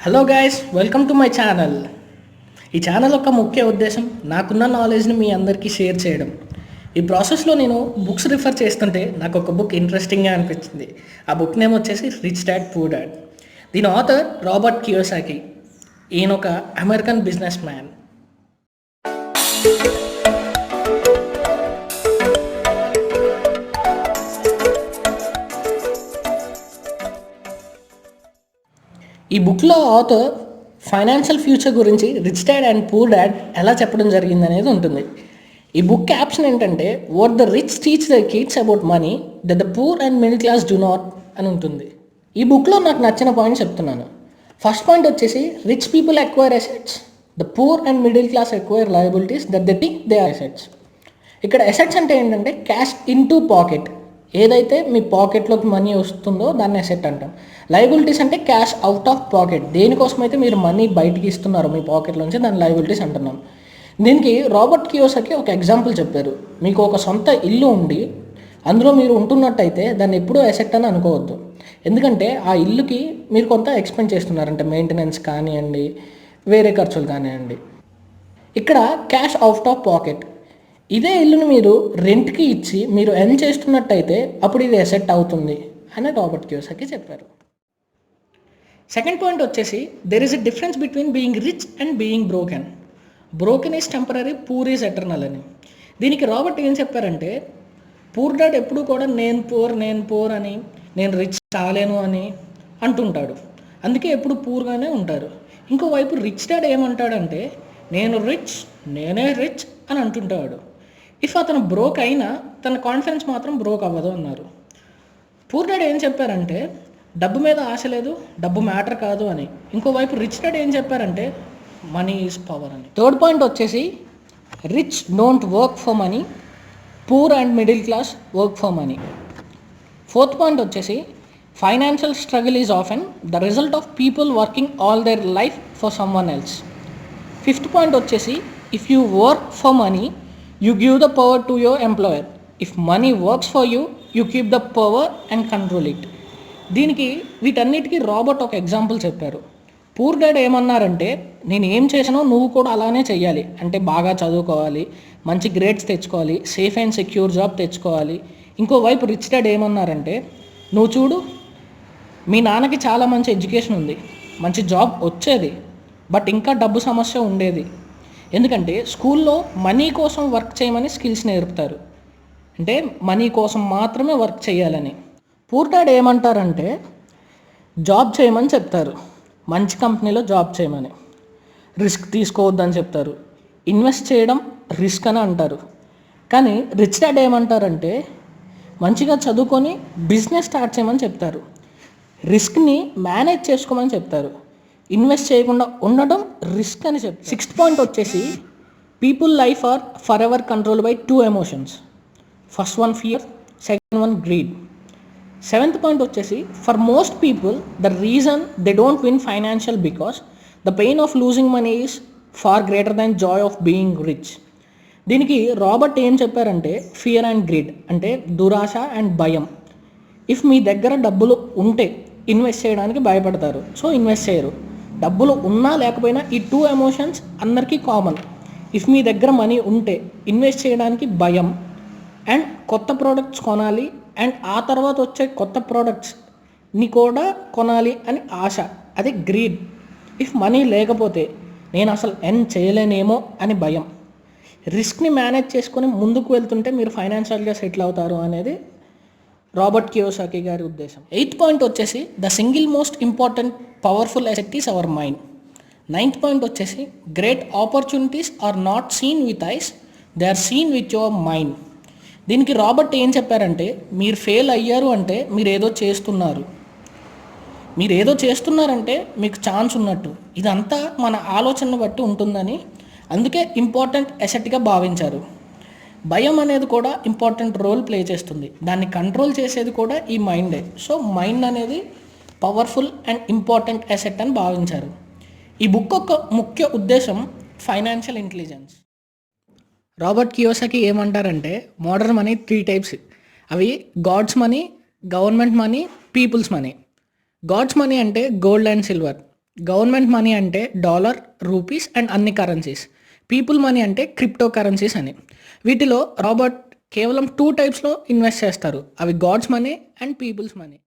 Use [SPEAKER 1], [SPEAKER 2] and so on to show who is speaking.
[SPEAKER 1] Hello guys, welcome to my channel. ఈ channel యొక్క ముఖ్య ఉద్దేశం నాకున్న నాలెడ్జ్ని మీ అందరికీ షేర్ చేయడం. ఈ ప్రాసెస్లో నేను బుక్స్ రిఫర్ చేస్తుంటే నాకు ఒక బుక్ ఇంట్రెస్టింగ్గా అనిపించింది. ఆ బుక్ నేమ్ వచ్చేసి రిచ్ డాడ్ పూర్ డాడ్. దీని ఆథర్ రాబర్ట్ కియోసాకి. ఈయన ఒక అమెరికన్ బిజినెస్ మ్యాన్. ఈ బుక్లో ఆథర్ ఫైనాన్షియల్ ఫ్యూచర్ గురించి rich dad and poor dad ఎలా చెప్పడం జరిగింది అనేది ఉంటుంది. ఈ బుక్ క్యాప్షన్ ఏంటంటే what the rich teach the kids about money that the poor and middle class do not అని ఉంటుంది. ఈ బుక్లో నాకు నచ్చిన పాయింట్ చెప్తున్నాను. ఫస్ట్ పాయింట్ వచ్చేసి rich people acquire assets, the poor and middle class acquire liabilities that they think they are assets. ఇక్కడ assets అంటే ఏంటంటే క్యాష్ ఇన్ టు పాకెట్, ఏదైతే మీ పాకెట్లోకి మనీ వస్తుందో దాన్ని అసెట్ అంటాం. లయబిలిటీస్ అంటే క్యాష్ అవుట్ ఆఫ్ పాకెట్, దేనికోసమైతే మీరు మనీ బయటికి ఇస్తున్నారో మీ పాకెట్లోంచి దాన్ని లయబిలిటీస్ అంటున్నాం. దీనికి రాబర్ట్ కియోసాకి ఒక ఎగ్జాంపుల్ చెప్పారు. మీకు ఒక సొంత ఇల్లు ఉండి అందులో మీరు ఉంటున్నట్టయితే దాన్ని ఎప్పుడూ అసెట్ అని అనుకోవద్దు. ఎందుకంటే ఆ ఇల్లుకి మీరు కొంత ఎక్స్పెండ్ చేస్తున్నారంటే మెయింటెనెన్స్ కానివ్వండి, వేరే ఖర్చులు కానివ్వండి. ఇక్కడ క్యాష్ అవుట్ ఆఫ్ పాకెట్. ఇదే ఇల్లుని మీరు రెంట్కి ఇచ్చి మీరు ఎర్న్ చేస్తున్నట్టయితే అప్పుడు ఇది అసెట్ అవుతుంది అని రాబర్ట్ కియోసాకి చెప్పారు. సెకండ్ పాయింట్ వచ్చేసి there is a difference between being rich and being broken. Broken is temporary, poor is eternal అని. దీనికి రాబర్ట్ ఏం చెప్పారంటే పూర్ డాడ్ ఎప్పుడు కూడా నేను పూర్ అని, నేను రిచ్ కాలేను అని అంటుంటాడు. అందుకే ఎప్పుడు పూర్గానే ఉంటారు. ఇంకోవైపు రిచ్ డాడ్ ఏమంటాడంటే నేను రిచ్, నేనే రిచ్ అని అంటుంటాడు. ఇఫ్ అతను బ్రోక్ అయినా తన కాన్ఫిడెన్స్ మాత్రం బ్రోక్ అవ్వదు అన్నారు. పూర్ డాడ్ ఏం చెప్పారంటే డబ్బు మీద ఆశ లేదు, డబ్బు మ్యాటర్ కాదు అని. ఇంకోవైపు రిచ్ డాడ్ ఏం చెప్పారంటే మనీ ఈజ్ పవర్ అని. థర్డ్ పాయింట్ వచ్చేసి rich don't work for money, poor and middle class work for money. Fourth point వచ్చేసి financial struggle is often the result of people working all their life for someone else. Fifth point వచ్చేసి if you work for money you give the power to your employer, if money works for you you keep the power and control it. దీనికి వీటన్నిటికీ Robert ఒక example చెప్పారు. Poor dad ఏమన్నారంటే నేను ఏం చేశానో నువ్వు కూడా అలానే చెయ్యాలి, అంటే బాగా చదువుకోవాలి, మంచి గ్రేడ్స్ తెచ్చుకోవాలి, సేఫ్ అండ్ సెక్యూర్ జాబ్ తెచ్చుకోవాలి. ఇంకోవైపు రిచ్ డాడ్ ఏమన్నారంటే నువ్వు చూడు, మీ నాన్నకి చాలా మంచి ఎడ్యుకేషన్ ఉంది, మంచి జాబ్ వచ్చేది, బట్ ఇంకా డబ్బు సమస్య ఉండేది. ఎందుకంటే స్కూల్లో మనీ కోసం వర్క్ చేయమని స్కిల్స్ నేర్పుతారు, అంటే మనీ కోసం మాత్రమే వర్క్ చేయాలని. పూర్ డాడ్ ఏమంటారంటే జాబ్ చేయమని చెప్తారు, మంచి కంపెనీలో జాబ్ చేయమని. రిస్క్ తీసుకోవద్దని చెప్తారు, ఇన్వెస్ట్ చేయడం రిస్క్ అని అంటారు. కానీ రిచ్ డాడ్ ఏమంటారంటే మంచిగా చదువుకొని బిజినెస్ స్టార్ట్ చేయమని చెప్తారు, రిస్క్ని మేనేజ్ చేసుకోమని చెప్తారు, ఇన్వెస్ట్ చేయకుండా ఉండడం రిస్క్ అని చెప్తారు. సిక్స్త్ పాయింట్ వచ్చేసి people life are forever control by two emotions. First one fear, second one greed. Seventh point వచ్చేసి for most people the reason they don't win financial because the pain of losing money is far greater than joy of being rich. దీనికి Robert ఏం చెప్పారంటే fear and greed అంటే దురాశ and భయం. If మీ దగ్గర డబ్బులు ఉంటే ఇన్వెస్ట్ చేయడానికి భయపడతారు, సో ఇన్వెస్ట్ చేయరు. డబ్బులు ఉన్నా లేకపోయినా ఈ టూ ఎమోషన్స్ అందరికీ కామన్. ఇఫ్ మీ దగ్గర మనీ ఉంటే ఇన్వెస్ట్ చేయడానికి భయం అండ్ కొత్త ప్రోడక్ట్స్ కొనాలి అండ్ ఆ తర్వాత వచ్చే కొత్త ప్రోడక్ట్స్ని కూడా కొనాలి అని ఆశ, అది గ్రీడ్. ఇఫ్ మనీ లేకపోతే నేను అసలు ఎర్న్ చేయలేనేమో అని భయం. రిస్క్ని మేనేజ్ చేసుకొని ముందుకు వెళ్తుంటే మీరు ఫైనాన్షియల్గా సెటిల్ అవుతారు అనేది రాబర్ట్ కియోసాకి గారి ఉద్దేశం. ఎయిత్ పాయింట్ వచ్చేసి the single most important powerful asset is our mind. Ninth point వచ్చేసి great opportunities are not seen with eyes, they are seen with your mind. దీనికి రాబర్ట్ ఏం చెప్పారంటే మీరు ఫెయిల్ అయ్యారు అంటే మీరు ఏదో చేస్తున్నారంటే మీకు ఛాన్స్ ఉన్నట్టు. ఇదంతా మన ఆలోచనను బట్టి ఉంటుందని, అందుకే ఇంపార్టెంట్ అసెట్గా భావించారు. భయం అనేది కూడా ఇంపార్టెంట్ రోల్ ప్లే చేస్తుంది, దాన్ని కంట్రోల్ చేసేది కూడా ఈ మైండే. సో మైండ్ అనేది పవర్ఫుల్ అండ్ ఇంపార్టెంట్ అసెట్ అని భావించారు. ఈ బుక్ యొక్క ముఖ్య ఉద్దేశం ఫైనాన్షియల్ ఇంటెలిజెన్స్. రాబర్ట్ కియోసాకి ఏమంటారంటే మోడర్న్ మనీ 3 టైప్స్. అవి God's money, government money, people's money. God's money అంటే gold and silver, government money అంటే డాలర్, రూపీస్ అండ్ అన్ని కరెన్సీస్. పీపుల్ మనీ అంటే క్రిప్టో కరెన్సీస్ అని. వీటిలో రాబర్ట్ కేవలం 2 టైప్స్లో ఇన్వెస్ట్ చేస్తారు. అవి God's money and people's money.